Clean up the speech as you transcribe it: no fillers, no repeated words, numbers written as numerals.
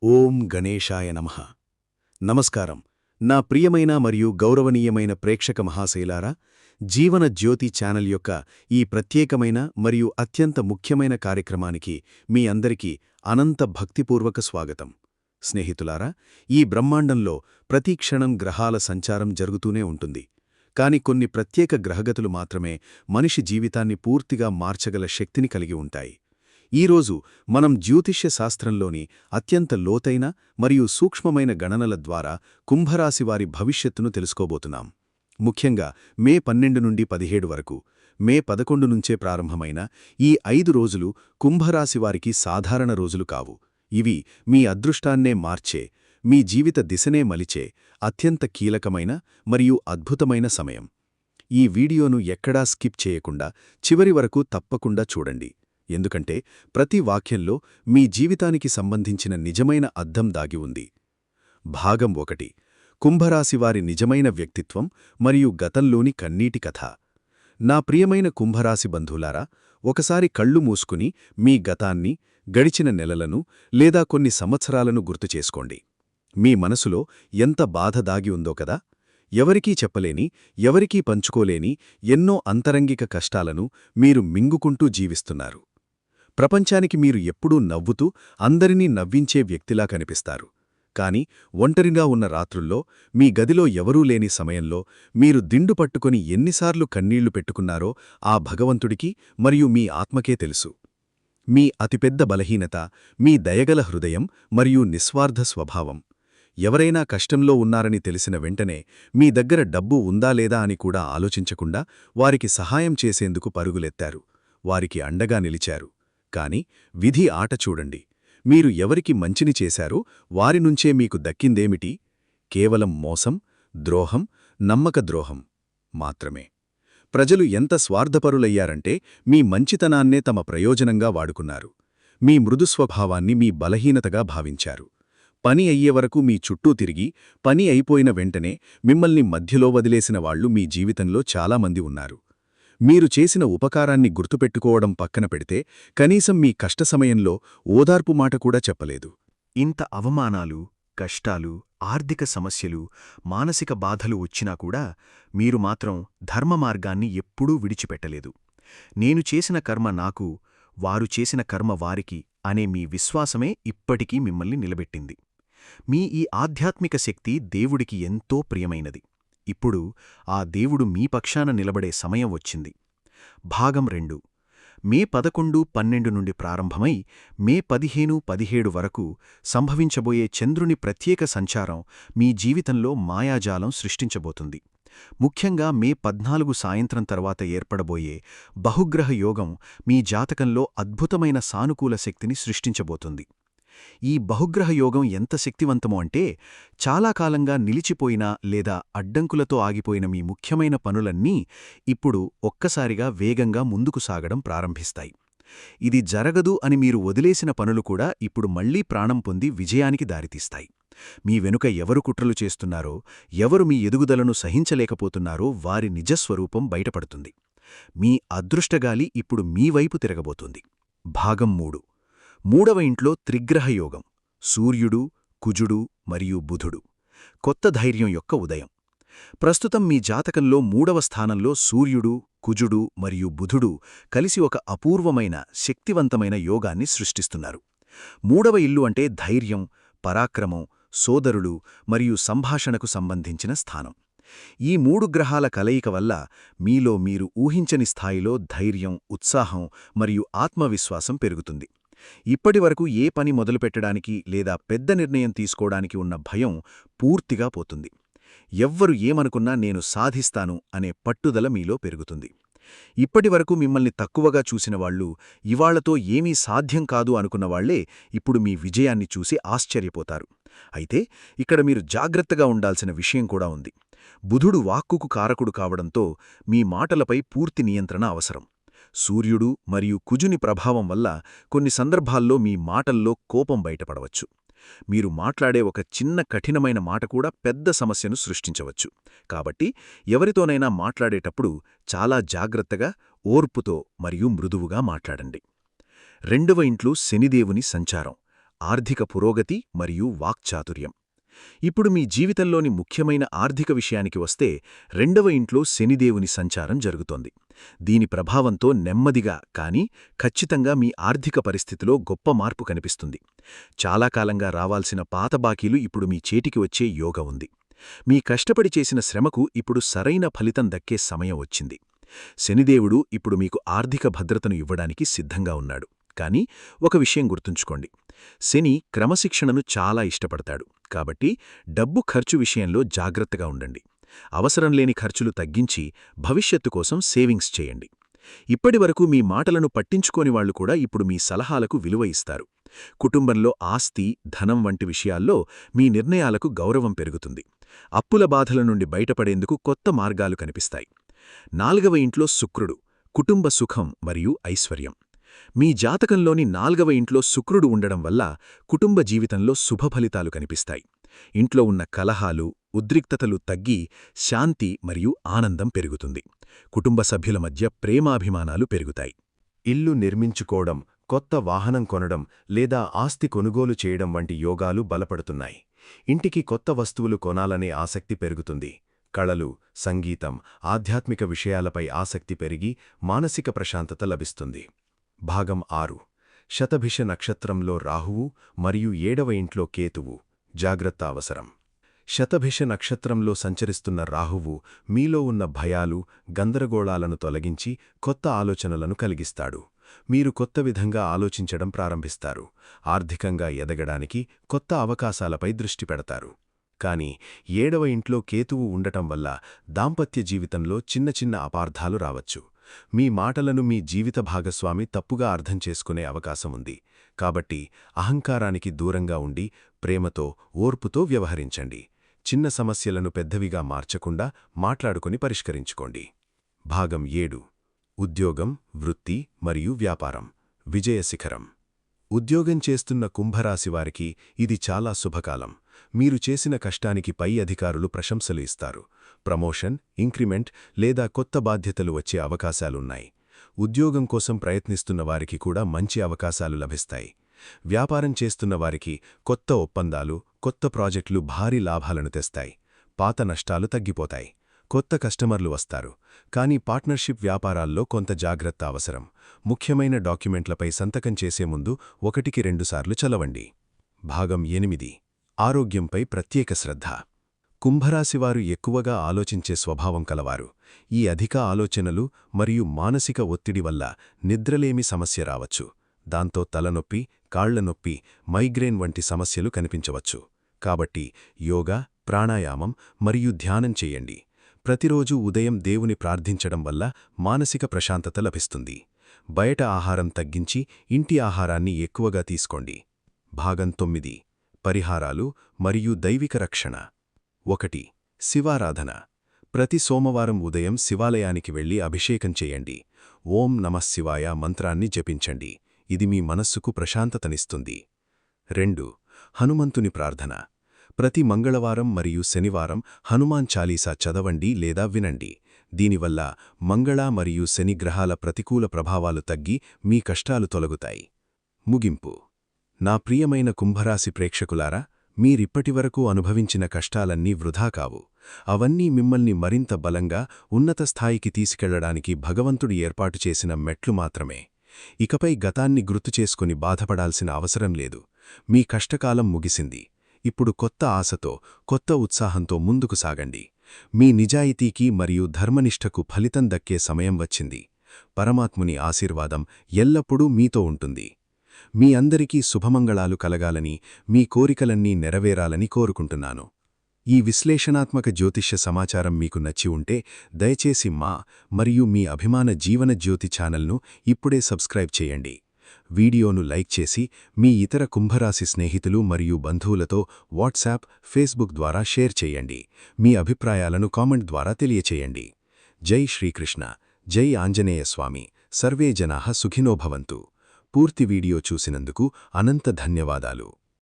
ఓం గణేశాయ నమః. నమస్కారం. నా ప్రియమైన మరియు గౌరవనీయమైన ప్రేక్షక మహాశైలారా, జీవన జ్యోతి ఛానల్ యొక్క ఈ ప్రత్యేకమైన మరియు అత్యంత ముఖ్యమైన కార్యక్రమానికి మీ అందరికీ అనంత భక్తిపూర్వక స్వాగతం. స్నేహితులారా, ఈ బ్రహ్మాండంలో ప్రతి క్షణం గ్రహాల సంచారం జరుగుతూనే ఉంటుంది. కాని కొన్ని ప్రత్యేక గ్రహగతులు మాత్రమే మనిషి జీవితాన్ని పూర్తిగా మార్చగల శక్తిని కలిగి ఉంటాయి. ఈరోజు మనం జ్యోతిష్య శాస్త్రంలోని అత్యంత లోతైన మరియు సూక్ష్మమైన గణనల ద్వారా కుంభరాశివారి భవిష్యత్తును తెలుసుకోబోతున్నాం. ముఖ్యంగా మే 12 నుండి 17 వరకు, మే 11 నుంచే ప్రారంభమైన ఈ 5 రోజులు కుంభరాశివారికి సాధారణ రోజులు కావు. ఇవి మీ అదృష్టాన్నే మార్చే, మీ జీవిత దిశనే మలిచే అత్యంత కీలకమైన మరియు అద్భుతమైన సమయం. ఈ వీడియోను ఎక్కడా స్కిప్ చేయకుండా చివరి వరకు తప్పకుండా చూడండి. ఎందుకంటే ప్రతి వాక్యంలో మీ జీవితానికి సంబంధించిన నిజమైన అద్దం దాగి ఉంది. భాగం 1. కుంభరాశివారి నిజమైన వ్యక్తిత్వం మరియు గతంలోని కన్నీటి కథ. నా ప్రియమైన కుంభరాశి బంధువులారా, ఒకసారి కళ్ళు మూసుకుని మీ గతాన్ని, గడిచిన నెలలను లేదా కొన్ని సంవత్సరాలను గుర్తుచేసుకోండి. మీ మనసులో ఎంత బాధ దాగి ఉందో కదా. ఎవరికీ చెప్పలేని, ఎవరికీ పంచుకోలేని ఎన్నో అంతరంగిక కష్టాలను మీరు మింగుకుంటూ జీవిస్తున్నారు. ప్రపంచానికి మీరు ఎప్పుడూ నవ్వుతూ అందరినీ నవ్వించే వ్యక్తిలా కనిపిస్తారు. కాని ఒంటరిగా ఉన్న రాత్రుల్లో, మీ గదిలో ఎవరూ లేని సమయంలో మీరు దిండు పట్టుకొని ఎన్నిసార్లు కన్నీళ్లు పెట్టుకున్నారో ఆ భగవంతుడికి మరియు మీ ఆత్మకే తెలుసు. మీ అతిపెద్ద బలహీనత మీ దయగల హృదయం మరియు నిస్వార్థ స్వభావం. ఎవరైనా కష్టంలో ఉన్నారని తెలిసిన వెంటనే మీ దగ్గర డబ్బు ఉందా లేదా అని కూడా ఆలోచించకుండా వారికి సహాయం చేసేందుకు పరుగులెత్తారు. వారికి అండగా నిలిచారు. కాని విధి ఆట చూడండి. మీరు ఎవరికి మంచిని చేశారో వారి నుంచే మీకు దక్కిందేమిటి? కేవలం మోసం, ద్రోహం, నమ్మక ద్రోహం మాత్రమే. ప్రజలు ఎంత స్వార్థపరులయ్యారంటే మీ మంచితనాన్నే తమ ప్రయోజనంగా వాడుకున్నారు. మీ మృదుస్వభావాన్ని మీ బలహీనతగా భావించారు. పని అయ్యేవరకు మీ చుట్టూ తిరిగి, పని అయిపోయిన వెంటనే మిమ్మల్ని మధ్యలో వదిలేసిన వాళ్లు మీ జీవితంలో చాలామంది ఉన్నారు. మీరు చేసిన ఉపకారాన్ని గుర్తుపెట్టుకోవడం పక్కన పెడితే కనీసం మీ కష్ట సమయంలో ఓదార్పు మాట కూడా చెప్పలేదు. ఇంత అవమానాలు, కష్టాలు, ఆర్థిక సమస్యలు, మానసిక బాధలు వచ్చినా కూడా మీరు మాత్రం ధర్మమార్గాన్ని ఎప్పుడూ విడిచిపెట్టలేదు. నేను చేసిన కర్మ నాకు, వారు చేసిన కర్మ వారికి అనే మీ విశ్వాసమే ఇప్పటికీ మిమ్మల్ని నిలబెట్టింది. మీ ఈ ఆధ్యాత్మిక శక్తి దేవుడికి ఎంతో ప్రియమైనది. ఇప్పుడు ఆ దేవుడు మీ పక్షాన నిలబడే సమయం వచ్చింది. భాగం 2. మే 11, 12 నుండి ప్రారంభమై మే 15, 17 వరకు సంభవించబోయే చంద్రుని ప్రత్యేక సంచారం మీ జీవితంలో మాయాజాలం సృష్టించబోతుంది. ముఖ్యంగా మే 14 సాయంత్రం తర్వాత ఏర్పడబోయే బహుగ్రహ యోగం మీ జాతకంలో అద్భుతమైన సానుకూల శక్తిని సృష్టించబోతుంది. ఈ బహుగ్రహ యోగం ఎంత శక్తివంతమో అంటే, చాలా కాలంగా నిలిచిపోయిన లేదా అడ్డంకులతో ఆగిపోయిన మీ ముఖ్యమైన పనులన్నీ ఇప్పుడు ఒక్కసారిగా వేగంగా ముందుకు సాగడం ప్రారంభిస్తాయి. ఇది జరగదు అని మీరు వదిలేసిన పనులు కూడా ఇప్పుడు మళ్లీ ప్రాణం పొంది విజయానికి దారితీస్తాయి. మీ వెనుక ఎవరు కుట్రలు చేస్తున్నారో, ఎవరు మీ ఎదుగుదలను సహించలేకపోతున్నారో వారి నిజస్వరూపం బయటపడుతుంది. మీ అదృష్టగాలి ఇప్పుడు మీ వైపు తిరగబోతుంది. భాగం 3. 3వ ఇంట్లో త్రిగ్రహయోగం. సూర్యుడు, కుజుడు మరియు బుధుడు. కొత్త ధైర్యం యొక్క ఉదయం. ప్రస్తుతం మీ జాతకంలో 3వ స్థానంలో సూర్యుడు, కుజుడు మరియు బుధుడు కలిసి ఒక అపూర్వమైన, శక్తివంతమైన యోగాన్ని సృష్టిస్తున్నారు. 3వ ఇల్లు అంటే ధైర్యం, పరాక్రమం, సోదరులు మరియు సంభాషణకు సంబంధించిన స్థానం. ఈ 3 గ్రహాల కలయిక వల్ల మీలో మీరు ఊహించని స్థాయిలో ధైర్యం, ఉత్సాహం మరియు ఆత్మవిశ్వాసం పెరుగుతుంది. ఇప్పటివరకు ఏ పని మొదలుపెట్టడానికి లేదా పెద్ద నిర్ణయం తీసుకోవడానికి ఉన్న భయం పూర్తిగా పోతుంది. ఎవ్వరు ఏమనుకున్నా నేను సాధిస్తాను అనే పట్టుదల మీలో పెరుగుతుంది. ఇప్పటివరకు మిమ్మల్ని తక్కువగా చూసినవాళ్లు, ఇవాళ్లతో ఏమీ సాధ్యం కాదు అనుకున్నవాళ్లే ఇప్పుడు మీ విజయాన్ని చూసి ఆశ్చర్యపోతారు. అయితే ఇక్కడ మీరు జాగ్రత్తగా ఉండాల్సిన విషయం కూడా ఉంది. బుధుడు వాక్కుకు కారకుడు కావడంతో మీ మాటలపై పూర్తి నియంత్రణ అవసరం. సూర్యుడు మరియు కుజుని ప్రభావం వల్ల కొన్ని సందర్భాల్లో మీ మాటల్లో కోపం బయటపడవచ్చు. మీరు మాట్లాడే ఒక చిన్న కఠినమైన మాట కూడా పెద్ద సమస్యను సృష్టించవచ్చు. కాబట్టి ఎవరితోనైనా మాట్లాడేటప్పుడు చాలా జాగ్రత్తగా, ఓర్పుతో మరియు మృదువుగా మాట్లాడండి. 2వ ఇంట్లో శనిదేవుని సంచారం. ఆర్థిక పురోగతి మరియు వాక్చాతుర్యం. ఇప్పుడు మీ జీవితంలోని ముఖ్యమైన ఆర్థిక విషయానికి వస్తే, రెండవ ఇంట్లో శనిదేవుని సంచారం జరుగుతోంది. దీని ప్రభావంతో నెమ్మదిగా కానీ ఖచ్చితంగా మీ ఆర్థిక పరిస్థితిలో గొప్ప మార్పు కనిపిస్తుంది. చాలా కాలంగా రావాల్సిన పాత బాకీలు ఇప్పుడు మీ చేతికి వచ్చే యోగం ఉంది. మీ కష్టపడి చేసిన శ్రమకు ఇప్పుడు సరైన ఫలితం దక్కే సమయం వచ్చింది. శనిదేవుడు ఇప్పుడు మీకు ఆర్థిక భద్రతను ఇవ్వడానికి సిద్ధంగా ఉన్నాడు. కానీ ఒక విషయం గుర్తుంచుకోండి, శని క్రమశిక్షణను చాలా ఇష్టపడతాడు. కాబట్టి డబ్బు ఖర్చు విషయంలో జాగ్రత్తగా ఉండండి. అవసరం లేని ఖర్చులు తగ్గించి భవిష్యత్తు కోసం సేవింగ్స్ చేయండి. ఇప్పటివరకు మీ మాటలను పట్టించుకోని వాళ్లు కూడా ఇప్పుడు మీ సలహాలకు విలువ ఇస్తారు. కుటుంబంలో ఆస్తి, ధనం వంటి విషయాల్లో మీ నిర్ణయాలకు గౌరవం పెరుగుతుంది. అప్పుల బాధల నుండి బయటపడేందుకు కొత్త మార్గాలు కనిపిస్తాయి. 4వ ఇంట్లో శుక్రుడు, కుటుంబ సుఖం మరియు ఐశ్వర్యం. మీ జాతకంలోని 4వ ఇంట్లో శుక్రుడు ఉండడం వల్ల కుటుంబ జీవితంలో శుభ ఫలితాలు కనిపిస్తాయి. ఇంట్లో ఉన్న కలహాలు, ఉద్రిక్తతలు తగ్గి శాంతి మరియు ఆనందం పెరుగుతుంది. కుటుంబ సభ్యుల మధ్య ప్రేమాభిమానాలు పెరుగుతాయి. ఇల్లు నిర్మించుకోవడం, కొత్త వాహనం కొనడం లేదా ఆస్తి కొనుగోలు చేయడం వంటి యోగాలు బలపడుతున్నాయి. ఇంటికి కొత్త వస్తువులు కొనాలనే ఆసక్తి పెరుగుతుంది. కళలు, సంగీతం, ఆధ్యాత్మిక విషయాలపై ఆసక్తి పెరిగి మానసిక ప్రశాంతత లభిస్తుంది. భాగం 6. శతభిష నక్షత్రంలో రాహువు మరియు 7వ ఇంట్లో కేతువు. జాగ్రత్త అవసరం. శతభిష నక్షత్రంలో సంచరిస్తున్న రాహువు మీలో ఉన్న భయాలు, గందరగోళాలను తొలగించి కొత్త ఆలోచనలను కలిగిస్తాడు. మీరు కొత్త విధంగా ఆలోచించడం ప్రారంభిస్తారు. ఆర్థికంగా ఎదగడానికి కొత్త అవకాశాలపై దృష్టి పెడతారు. కానీ 7వ ఇంట్లో కేతువు ఉండటం వల్ల దాంపత్య జీవితంలో చిన్న చిన్న అపార్థాలు రావచ్చు. మీ మాటలను మీ జీవిత భాగస్వామి తప్పుగా అర్థం చేసుకునే అవకాశం ఉంది. కాబట్టి అహంకారానికి దూరంగా ఉండి ప్రేమతో, ఓర్పుతో వ్యవహరించండి. చిన్న సమస్యలను పెద్దవిగా మార్చకుండా మాట్లాడుకుని పరిష్కరించుకోండి. భాగం 7. ఉద్యోగం, వృత్తి మరియు వ్యాపారం. విజయశిఖరం. ఉద్యోగం చేస్తున్న కుంభరాశివారికి ఇది చాలా శుభకాలం. మీరు చేసిన కష్టానికి పై అధికారులు ప్రశంసలు ఇస్తారు. ప్రమోషన్, ఇంక్రిమెంట్ లేదా కొత్త బాధ్యతలు వచ్చే అవకాశాలున్నాయి. ఉద్యోగం కోసం ప్రయత్నిస్తున్న వారికి కూడా మంచి అవకాశాలు లభిస్తాయి. వ్యాపారం చేస్తున్న వారికి కొత్త ఒప్పందాలు, కొత్త ప్రాజెక్టులు భారీ లాభాలను తెస్తాయి. పాత నష్టాలు తగ్గిపోతాయి. కొత్త కస్టమర్లు వస్తారు. కానీ పార్ట్నర్షిప్ వ్యాపారాల్లో కొంత జాగ్రత్త అవసరం. ముఖ్యమైన డాక్యుమెంట్లపై సంతకం చేసే ముందు 1కి 2 సార్లు చదవండి. భాగం 8. ఆరోగ్యంపై ప్రత్యేక శ్రద్ధ. కుంభరాశివారు ఎక్కువగా ఆలోచించే స్వభావం కలవారు. ఈ అధిక ఆలోచనలు మరియు మానసిక ఒత్తిడి వల్ల నిద్రలేమి సమస్య రావచ్చు. దాంతో తలనొప్పి, కాళ్లనొప్పి, మైగ్రేన్ వంటి సమస్యలు కనిపించవచ్చు. కాబట్టి యోగా, ప్రాణాయామం మరియు ధ్యానం చేయండి. ప్రతిరోజు ఉదయం దేవుని ప్రార్థించడం వల్ల మానసిక ప్రశాంతత లభిస్తుంది. బయట ఆహారం తగ్గించి ఇంటి ఆహారాన్ని ఎక్కువగా తీసుకోండి. భాగం 9. పరిహారాలు మరియు దైవిక రక్షణ. 1. శివారాధన. ప్రతి సోమవారం ఉదయం శివాలయానికి వెళ్లి అభిషేకం చేయండి. ఓం నమః శివాయ మంత్రాన్ని జపించండి. ఇది మీ మనస్సుకు ప్రశాంతతనిస్తుంది. 2. హనుమంతుని ప్రార్థన. ప్రతి మంగళవారం మరియు శనివారం హనుమాన్ చాలీసా చదవండి లేదా వినండి. దీనివల్ల మంగళ మరియు శని గ్రహాల ప్రతికూల ప్రభావాలు తగ్గి మీ కష్టాలు తొలగుతాయి. ముగింపు. నా ప్రియమైన కుంభరాశి ప్రేక్షకులారా, మీరిప్పటివరకు అనుభవించిన కష్టాలన్నీ వృధా కావు. అవన్నీ మిమ్మల్ని మరింత బలంగా, ఉన్నత స్థాయికి తీసుకెళ్లడానికి భగవంతుడు ఏర్పాటు చేసిన మెట్లు మాత్రమే. ఇకపై గతాన్ని గుర్తుచేసుకుని బాధపడాల్సిన అవసరం లేదు. మీ కష్టకాలం ముగిసింది. ఇప్పుడు కొత్త ఆశతో, కొత్త ఉత్సాహంతో ముందుకు సాగండి. మీ నిజాయితీకి మరియు ధర్మనిష్టకు ఫలితం దక్కే సమయం వచ్చింది. పరమాత్ముని ఆశీర్వాదం ఎల్లప్పుడూ మీతో ఉంటుంది. మీ అందరికీ శుభమంగళాలు కలగాలని, మీ కోరికలన్నీ నెరవేరాలని కోరుకుంటున్నాను. ఈ విశ్లేషణాత్మక జ్యోతిష్య సమాచారం మీకు నచ్చి ఉంటే దయచేసి మా మరియు మీ అభిమాన జీవన జ్యోతి ఛానల్ను ఇప్పుడే సబ్స్క్రైబ్ చేయండి. వీడియోను లైక్ చేసి మీ ఇతర కుంభరాశి స్నేహితులు మరియు బంధువులతో వాట్సాప్, ఫేస్బుక్ ద్వారా షేర్ చేయండి. మీ అభిప్రాయాలను కామెంట్ ద్వారా తెలియచేయండి. జై శ్రీకృష్ణ. జై ఆంజనేయ స్వామి. సర్వే జనాః సుఖినో భవంతు. పూర్తి వీడియో చూసినందుకు అనంత ధన్యవాదాలు.